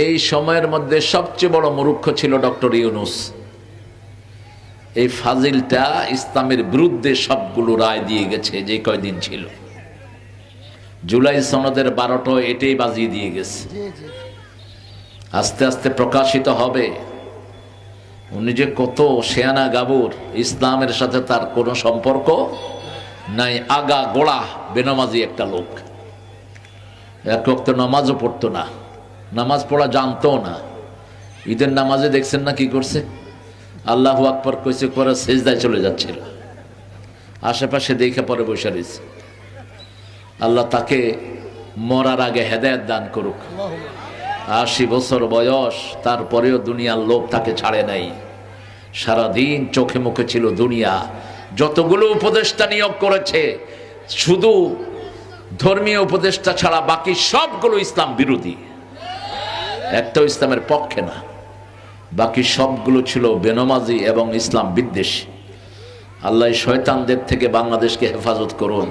এই সময়ের মধ্যে সবচেয়ে বড় মূর্খ ছিল ডক্টর ইউনূস। এই ফাজিলটা ইসলামের বিরুদ্ধে সবগুলো রায় দিয়ে গেছে। যে কয়দিন ছিল জুলাই সনদের 12টা এটাই বাজিয়ে দিয়ে গেছে। আস্তে আস্তে প্রকাশিত হবে উনি যে কত শেয়ানা গাবুর, ইসলামের সাথে তার কোনো সম্পর্ক নাই, আগা গোড়া বেনামাজি একটা লোক। এক ওয়াক্ত নামাজও পড়তো না, নামাজ পড়া জানতো না। ঈদের নামাজে দেখছেন না কি করছে, আল্লাহু আকবার কইছে করে সেজদায় চলে যাচ্ছিল, আশেপাশে দেখে পরে বসে রয়েছে। আল্লাহ তাকে মরার আগে হেদায়েত দান করুক। 80 বছর বয়স, তারপরেও দুনিয়ার লোভ তাকে ছাড়ে নাই। সারাদিন চোখে মুখে ছিল দুনিয়া। যতগুলো উপদেষ্টা নিয়োগ করেছে শুধু ধর্মীয় উপদেষ্টা ছাড়া বাকি সবগুলো ইসলাম বিরোধী, একটাও ইসলামের পক্ষে না। বাকি সবগুলো ছিল বেনামাজি এবং ইসলাম বিদ্বেষী। আল্লাহ শয়তানদের থেকে বাংলাদেশকে হেফাজত করুন।